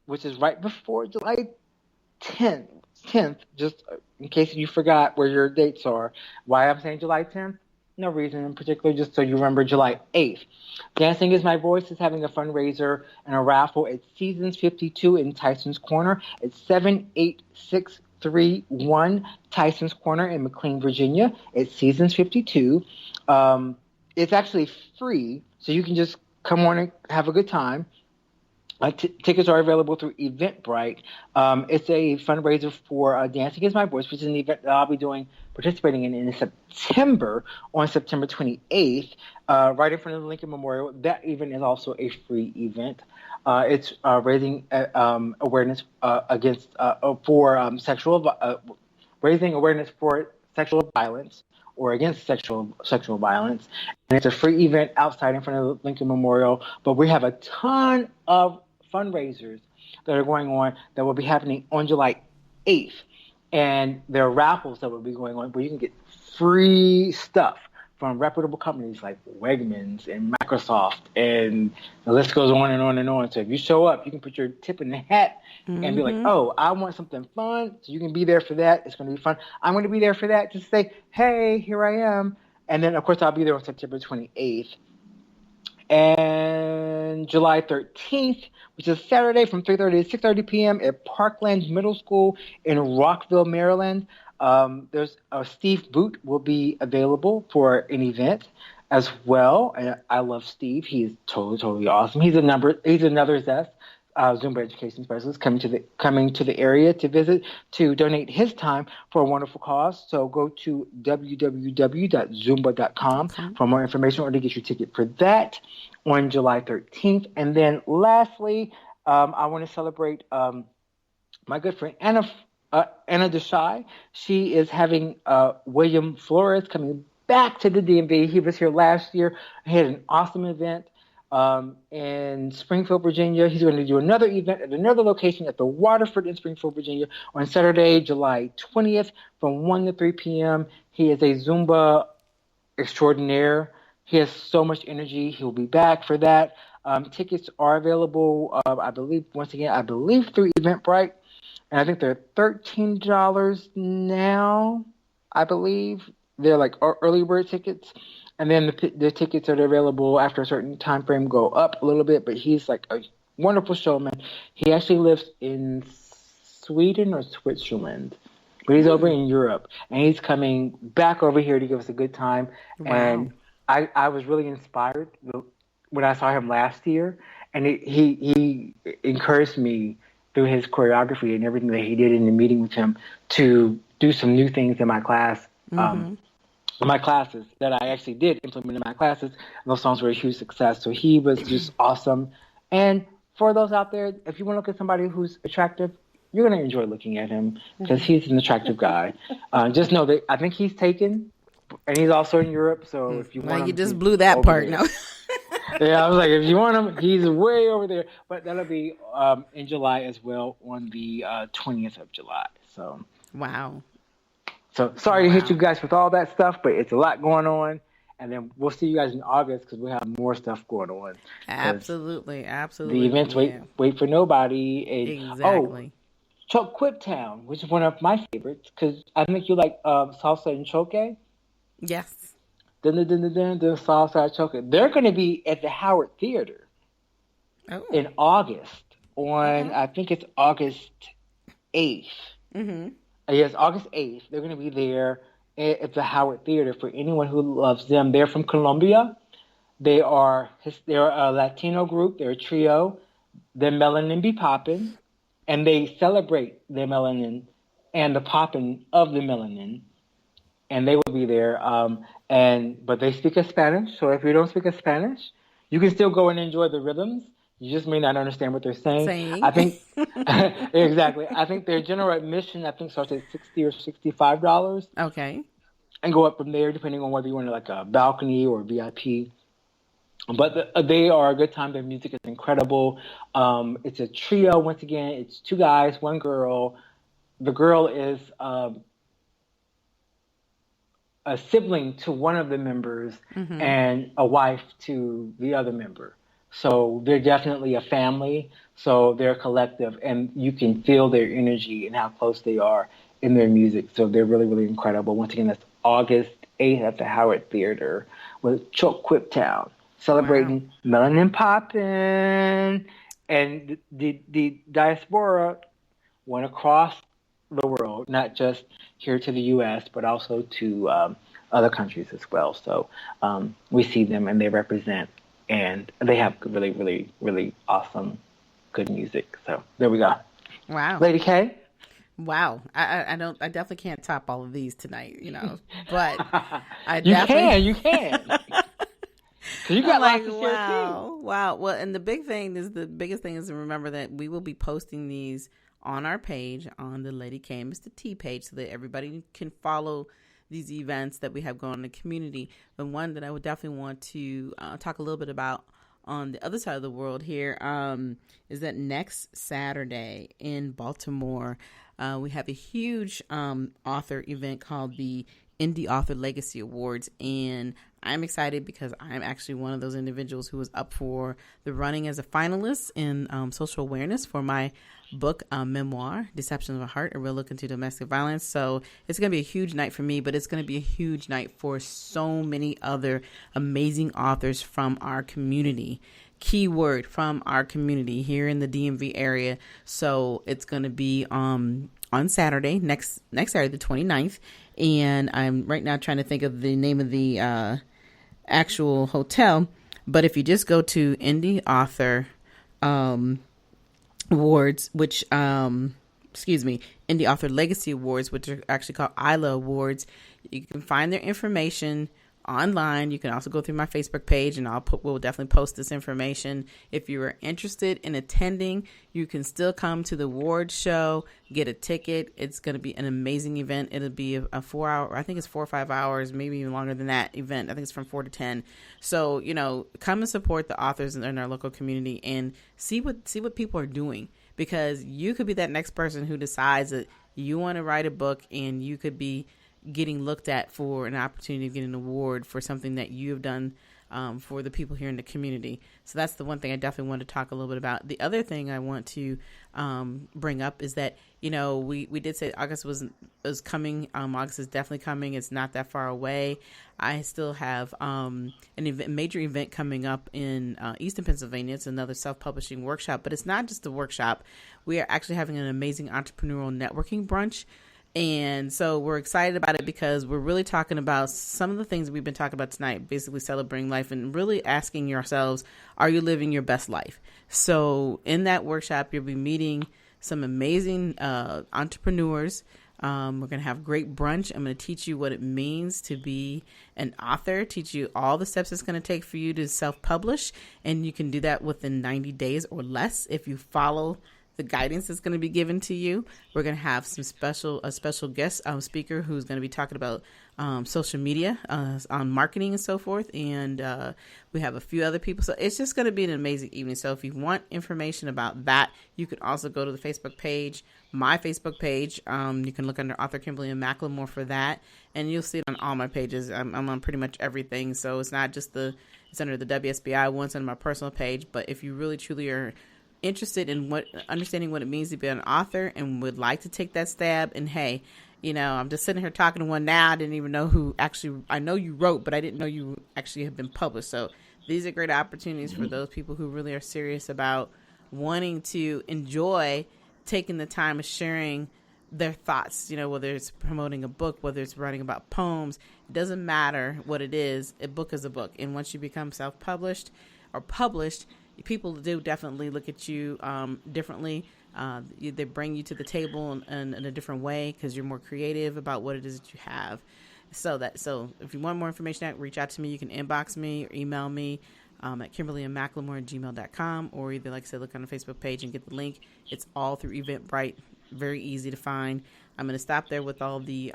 which is right before July 10th, just in case you forgot where your dates are. Why I'm saying July 10th? No reason in particular, just so you remember July 8th. Dancing is My Voice is having a fundraiser and a raffle at Seasons 52 in Tyson's Corner at 78631 Tyson's Corner in McLean, Virginia. It's Seasons 52. It's actually free, so you can just come on and have a good time. Tickets are available through Eventbrite. It's a fundraiser for Dancing is My Voice, which is an event that I'll be participating in September, on September 28th, right in front of the Lincoln Memorial. That event is also a free event. It's raising awareness raising awareness for sexual violence or against sexual violence. And it's a free event outside in front of the Lincoln Memorial. But we have a ton of fundraisers that are going on that will be happening on July 8th. And there are raffles that will be going on where you can get free stuff from reputable companies like Wegmans and Microsoft, and the list goes on and on and on. So if you show up, you can put your tip in the hat and be like, oh, I want something fun. So you can be there for that. It's going to be fun. I'm going to be there for that. Just say, hey, here I am. And then, of course, I'll be there on September 28th. And July 13th, which is Saturday from 3:30 to 6:30 p.m. at Parkland Middle School in Rockville, Maryland. There's Steve Boot will be available for an event as well. And I love Steve. He's totally awesome. He's another Zest Zumba education specialist coming to the area to visit to donate his time for a wonderful cause. So go to www.zumba.com for more information or to get your ticket for that on July 13th. And then lastly, I want to celebrate my good friend Anna Desai. She is having William Flores coming back to the DMV. He was here last year. He had an awesome event in Springfield, Virginia. He's going to do another event at another location at the Waterford in Springfield, Virginia on Saturday, July 20th from 1 to 3 p.m. He is a Zumba extraordinaire. He has so much energy. He'll be back for that. Tickets are available, I believe through Eventbrite. And I think they're $13 now, I believe. They're like early bird tickets. And then the tickets that are available after a certain time frame go up a little bit. But he's like a wonderful showman. He actually lives in Sweden or Switzerland. But he's over in Europe. And he's coming back over here to give us a good time. Wow. And I was really inspired when I saw him last year. And he encouraged me through his choreography and everything that he did in the meeting with him to do some new things in my class. My classes that I actually did implement in my classes. And those songs were a huge success. So he was just awesome. And for those out there, if you want to look at somebody who's attractive, you're going to enjoy looking at him because he's an attractive guy. Just know that I think he's taken, and he's also in Europe. So if you want him, you just blew that part. No. Yeah, I was like, if you want him, he's way over there. But that'll be in July as well on the 20th of July. So wow. So sorry to hit you guys with all that stuff, but it's a lot going on. And then we'll see you guys in August because we have more stuff going on. Absolutely. The events wait for nobody. Exactly. Choke Quiptown, which is one of my favorites because I think you like salsa and choke. Yes. Salsa and choke. They're going to be at the Howard Theater in August on, I think it's August 8th. Mm-hmm. Yes, August 8th. They're going to be there at the Howard Theater for anyone who loves them. They're from Colombia. They're a Latino group. They're a trio. Their melanin be poppin', and they celebrate their melanin and the poppin' of the melanin. And they will be there. But they speak a Spanish. So if you don't speak a Spanish, you can still go and enjoy the rhythms. You just may not understand what they're saying. I think exactly. I think their general admission starts at $60 or $65. Okay. And go up from there depending on whether you want like a balcony or VIP. But they are a good time. Their music is incredible. It's a trio once again. It's two guys, one girl. The girl is a sibling to one of the members and a wife to the other member. So they're definitely a family. So they're a collective, and you can feel their energy and how close they are in their music. So they're really, really incredible. Once again, that's August 8th at the Howard Theater with Choke Quiptown, celebrating melanin poppin', and the diaspora went across the world, not just here to the U.S., but also to other countries as well. So we see them, and they represent. And they have really, really, really awesome, good music. So there we go. Wow, Lady K. Wow, I definitely can't top all of these tonight, But you can. So you got lots to share too. Wow. Well, and the biggest thing is to remember that we will be posting these on our page, on the Lady K Mistah T page, so that everybody can follow these events that we have going on in the community. The one that I would definitely want to talk a little bit about on the other side of the world here, is that next Saturday in Baltimore, we have a huge author event called the Indie Author Legacy Awards, and I'm excited because I'm actually one of those individuals who was up for the running as a finalist in social awareness for my book, memoir, Deception of a Heart, A Real Look into Domestic Violence. So it's going to be a huge night for me, but it's going to be a huge night for so many other amazing authors from our community. Keyword, from our community here in the DMV area. So it's going to be on Saturday, next Saturday, the 29th. And I'm right now trying to think of the name of the actual hotel. But if you just go to Indie Author Awards, which, Indie Author Legacy Awards, which are actually called ILA Awards, you can find their information online. You can also go through my Facebook page, and we'll definitely post this information. If you are interested in attending, you can still come to the award show, get a ticket. It's going to be an amazing event. It'll be a 4 hour, I think it's 4 or 5 hours, maybe even longer than that event. I think it's from 4 to 10. So, come and support the authors in our local community and see what people are doing, because you could be that next person who decides that you want to write a book, and you could be getting looked at for an opportunity to get an award for something that you have done for the people here in the community. So that's the one thing I definitely want to talk a little bit about. The other thing I want to bring up is that, we did say August was coming. August is definitely coming. It's not that far away. I still have a major event coming up in Eastern Pennsylvania. It's another self-publishing workshop, but it's not just a workshop. We are actually having an amazing entrepreneurial networking brunch. And so we're excited about it because we're really talking about some of the things we've been talking about tonight, basically celebrating life and really asking yourselves, are you living your best life? So in that workshop, you'll be meeting some amazing entrepreneurs. We're going to have great brunch. I'm going to teach you what it means to be an author, teach you all the steps it's going to take for you to self-publish. And you can do that within 90 days or less if you follow the guidance that's going to be given to you. We're going to have a special guest speaker who's going to be talking about social media, on marketing and so forth. And we have a few other people. So it's just going to be an amazing evening. So if you want information about that, you can also go to the Facebook page, my Facebook page. You can look under author Kimberly and McLemore for that. And you'll see it on all my pages. I'm on pretty much everything. So it's not just it's under the WSBI one, it's under my personal page. But if you really truly are interested in understanding what it means to be an author and would like to take that stab, and hey, I'm just sitting here talking to one now. I didn't even know who actually, I know you wrote, but I didn't know you actually have been published. So these are great opportunities for those people who really are serious about wanting to enjoy taking the time of sharing their thoughts, whether it's promoting a book, whether it's writing about poems. It doesn't matter what it is. A book is a book. And once you become self-published or published, people do definitely look at you differently. They bring you to the table in a different way because you're more creative about what it is that you have. So if you want more information, reach out to me. You can inbox me or email me at KimberlyandMcLemore@gmail.com, or either, like I said, look on the Facebook page and get the link. It's all through Eventbrite. Very easy to find. I'm going to stop there with all the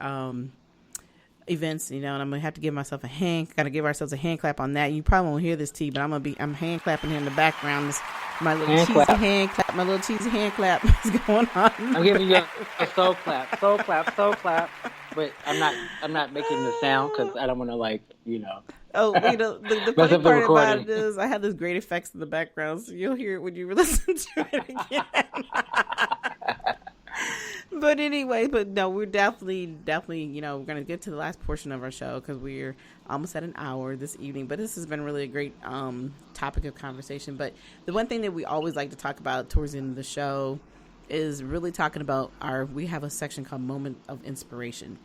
events, and I'm gonna have to give myself gotta give ourselves a hand clap on that. You probably won't hear this, T, but I'm hand clapping here in the background. My little hand cheesy hand clap is going on. I'm giving you a soul clap, but I'm not making the sound because I don't want to Oh, the funny part about it is I have this great effects in the background, so you'll hear it when you listen to it again. But anyway, no, we're definitely, we're going to get to the last portion of our show because we're almost at an hour this evening. But this has been really a great topic of conversation. But the one thing that we always like to talk about towards the end of the show is really talking about we have a section called Moment of Inspiration.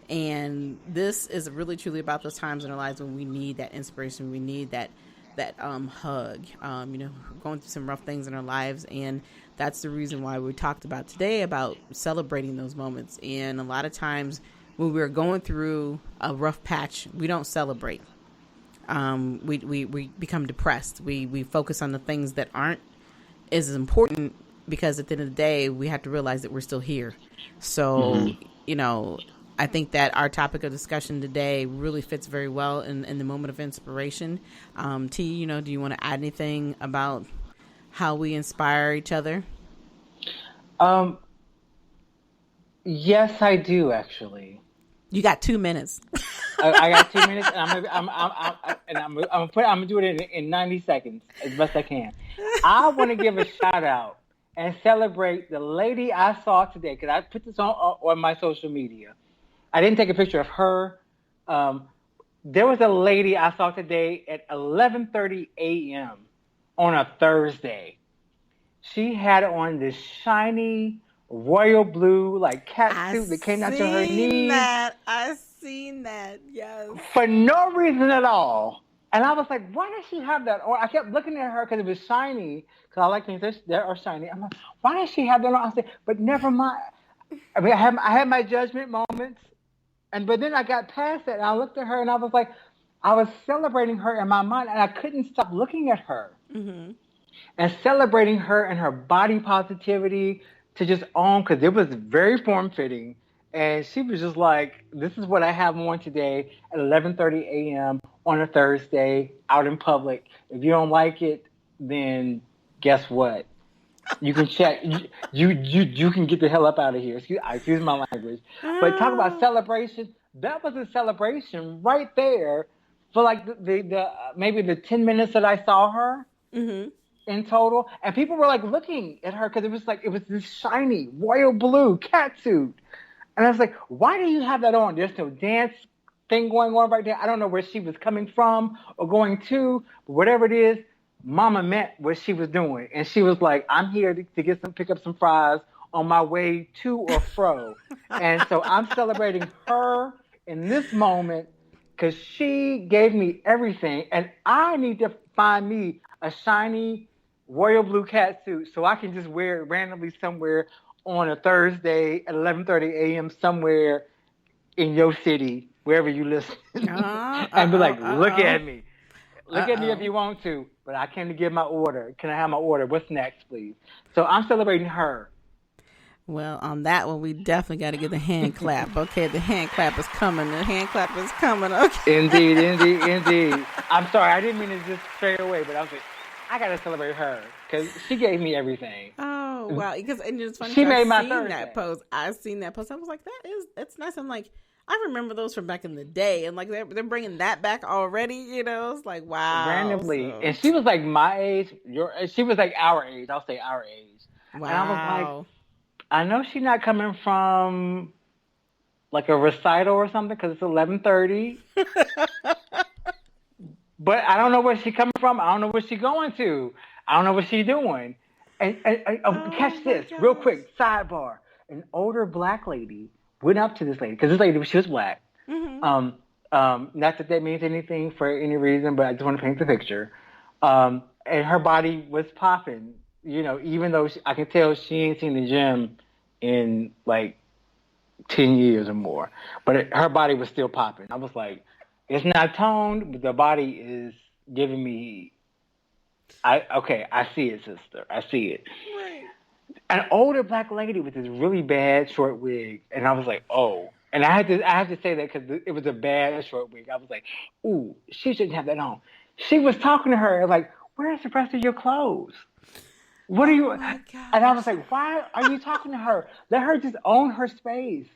And this is really truly about those times in our lives when we need that inspiration. We need that hug, going through some rough things in our lives. And that's the reason why we talked about today about celebrating those moments. And a lot of times when we're going through a rough patch, we don't celebrate. We become depressed. We focus on the things that aren't as important, because at the end of the day, we have to realize that we're still here. So, I think that our topic of discussion today really fits very well in the moment of inspiration. T, do you want to add anything about how we inspire each other? Yes, I do actually. You got 2 minutes. I got 2 minutes, and I'm gonna do it in 90 seconds as best I can. I want to give a shout out and celebrate the lady I saw today, because I put this on my social media. I didn't take a picture of her. There was a lady I saw today at 11:30 a.m. on a Thursday. She had on this shiny royal blue cat suit that came down to her knees. I seen that. Yes. For no reason at all. And I was like, why does she have that on? I kept looking at her because it was shiny. Because I like things that are shiny. I'm like, why does she have that on? I said, but never mind. I mean, I had my judgment moments. But then I got past that, and I looked at her, and I was like, I was celebrating her in my mind, and I couldn't stop looking at her. Mm-hmm. And celebrating her and her body positivity to just own, because it was very form-fitting. And she was just like, this is what I have on today at 11:30 a.m. on a Thursday out in public. If you don't like it, then guess what? You can check. You can get the hell up out of here. Excuse my language. But talk about celebration. That was a celebration right there for the maybe the 10 minutes that I saw her in total. And people were looking at her because it was this shiny royal blue catsuit. And I was like, why do you have that on? There's no dance thing going on right there. I don't know where she was coming from or going to, but whatever it is, Mama meant what she was doing. And she was like, I'm here to pick up some fries on my way to or fro. And so I'm celebrating her in this moment because she gave me everything. And I need to find me a shiny royal blue catsuit so I can just wear it randomly somewhere on a Thursday at 11:30 a.m. somewhere in your city, wherever you listen. And be like, look at me. Look at me if you want to, but I came to give my order. Can I have my order? What's next, please? So I'm celebrating her. Well, on that one, we definitely got to get the hand clap. Okay, the hand clap is coming. The hand clap is coming. Okay. Indeed. I'm sorry, I didn't mean to just stray away, but I was like, I got to celebrate her because she gave me everything. Oh, wow. And it's funny. She made my Thursday. I've seen that post. I was like, that's nice. I'm like, I remember those from back in the day, and they're bringing that back already. It's like, wow. Randomly, and she was my age. She was our age. I'll say our age. Wow. And I was like, I know she's not coming from a recital or something because it's 11:30. But I don't know where she's coming from. I don't know where she's going to. I don't know what she's doing. And catch this real quick. Sidebar: an older black lady went up to this lady because this lady, she was black. Mm-hmm. Not that means anything for any reason, but I just want to paint the picture. And her body was popping, even though I can tell she ain't seen the gym in 10 years or more. But her body was still popping. I was like, it's not toned, but the body is giving me. I see it, sister. I see it. Right. An older black lady with this really bad short wig, and I was like, oh. And I have to say that because it was a bad short wig. I was like, ooh, she shouldn't have that on. She was talking to her like, where's the rest of your clothes? What are you? And I was like, why are you talking to her? Let her just own her space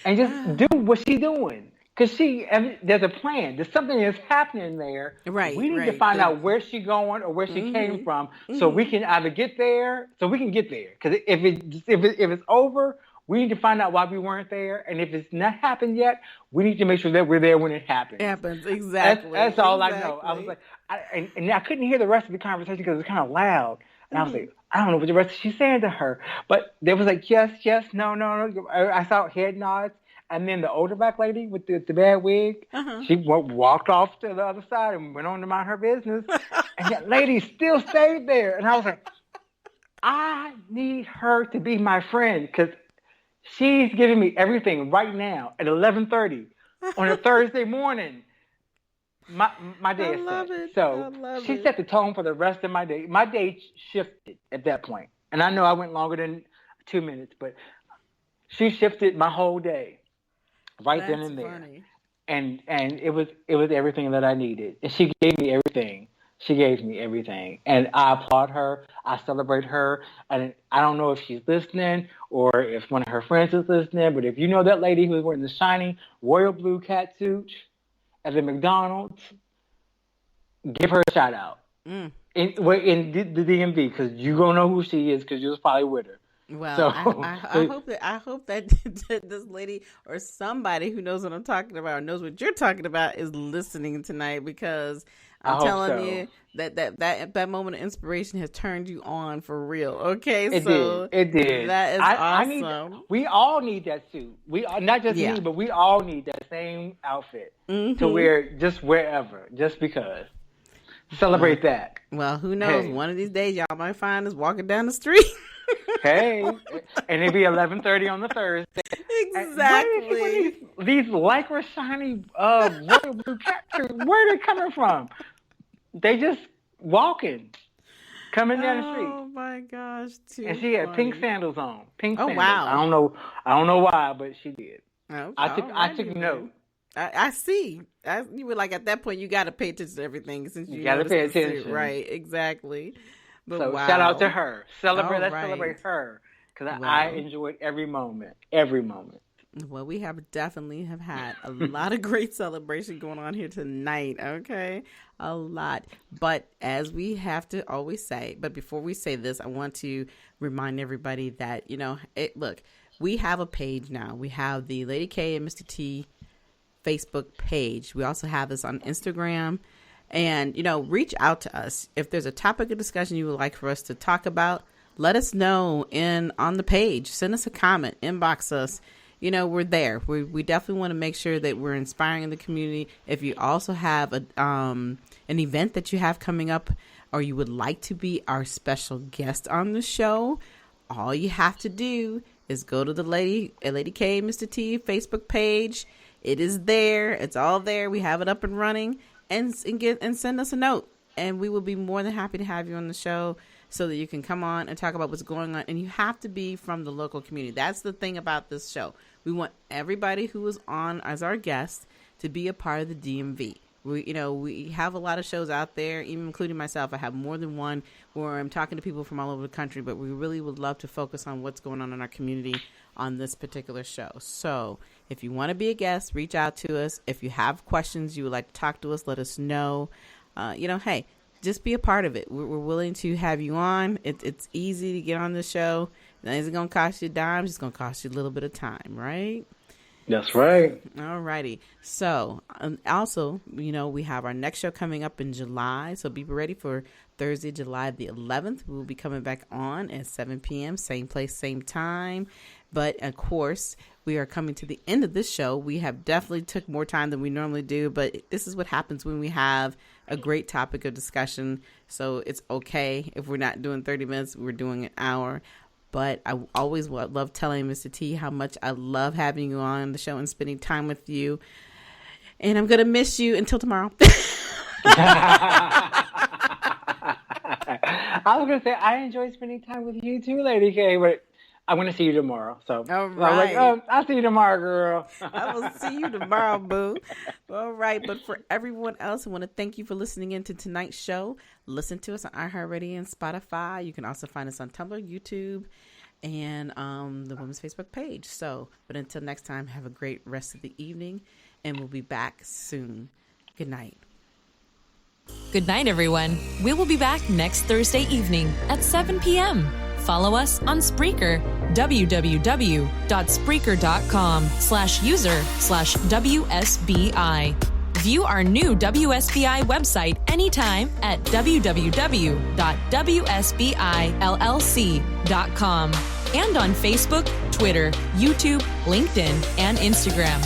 and just do what she's doing. Because there's a plan. There's something that's happening there. Right. We need to find out where she's going or where she came from, so we can either get there. So we can get there. Because if it's over, we need to find out why we weren't there. And if it's not happened yet, we need to make sure that we're there when it happens. Exactly. That's all I know. I was like, and I couldn't hear the rest of the conversation because it was kind of loud. And I was like, I don't know what the rest she's saying to her. But there was yes, no. I saw head nods. And then the older black lady with the bad wig, she walked off to the other side and went on to mind her business. And that lady still stayed there. And I was like, I need her to be my friend because she's giving me everything right now at 11:30 on a Thursday morning. My day is set. So she set the tone for the rest of my day. My day shifted at that point. And I know I went longer than 2 minutes, but She shifted my whole day right then That's and there. funny. And it was everything that I needed. And she gave me everything. She gave me everything. And I applaud her. I celebrate her. And I don't know if she's listening or if one of her friends is listening, but if you know that lady who was wearing the shiny royal blue catsuit at the McDonald's, give her a shout out. In the DMV, because you're going to know who she is because you was probably with her. Well, So, I hope that this lady or somebody who knows what I'm talking about or knows what you're talking about is listening tonight, because I'm telling you that moment of inspiration has turned you on for real. Okay, It did. That is awesome. We all need that suit. Not just me, but we all need that same outfit to wear just wherever, just because. Celebrate that. Well, who knows? Hey. One of these days, y'all might find us walking down the street. Hey, and it'd be 11:30 on the Thursday. Exactly. These lycra shiny royal blue catsuits, where are they coming from? They just walking, coming down the street. Oh my gosh! And she had pink sandals on. Sandals. Wow! I don't know why, but she did. Okay. I took note. I see. You were like, at that point, you got to pay attention to everything since you got to pay attention. Suit. Right, exactly. But so shout out to her. Let's celebrate her, because I enjoyed every moment. Every moment. Well, we definitely have had a lot of great celebration going on here tonight. Okay, a lot. But as we have to always say, but before we say this, I want to remind everybody that look, we have a page now. We have the Lady K Mistah T Facebook page. We also have this on Instagram, and reach out to us if there's a topic of discussion you would like for us to talk about. Let us know on the page. Send us a comment, inbox us. We're there. We definitely want to make sure that we're inspiring the community. If you also have an event that you have coming up, or you would like to be our special guest on the show, all you have to do is go to the Lady K Mistah T Facebook page. It is there. It's all there. We have it up and running, and send us a note, and we will be more than happy to have you on the show so that you can come on and talk about what's going on. And you have to be from the local community. That's the thing about this show. We want everybody who is on as our guest to be a part of the DMV. We have a lot of shows out there, even including myself. I have more than one where I'm talking to people from all over the country, but we really would love to focus on what's going on in our community on this particular show. So if you want to be a guest, reach out to us. If you have questions you would like to talk to us, let us know. Hey, just be a part of it. We're willing to have you on. It's easy to get on the show. It isn't going to cost you a dime. It's going to cost you a little bit of time, right? That's right. All righty. So also, we have our next show coming up in July. So be ready for Thursday, July the 11th. We will be coming back on at 7 p.m. Same place, same time. But of course, we are coming to the end of this show. We have definitely took more time than we normally do, but this is what happens when we have a great topic of discussion. So it's okay if we're not doing 30 minutes, we're doing an hour. But I always love telling Mr. T how much I love having you on the show and spending time with you. And I'm going to miss you until tomorrow. I was going to say, I enjoy spending time with you too, Lady K, but I'm going to see you tomorrow. So all right. I'll see you tomorrow, girl. I will see you tomorrow, boo. All right. But for everyone else, I want to thank you for listening in to tonight's show. Listen to us on iHeart and Spotify. You can also find us on Tumblr, YouTube, and the Women's Facebook page. But until next time, have a great rest of the evening, and we'll be back soon. Good night. Good night, everyone. We will be back next Thursday evening at 7 p.m. Follow us on Spreaker, www.spreaker.com/user/WSBI. View our new WSBI website anytime at www.wsbillc.com and on Facebook, Twitter, YouTube, LinkedIn, and Instagram.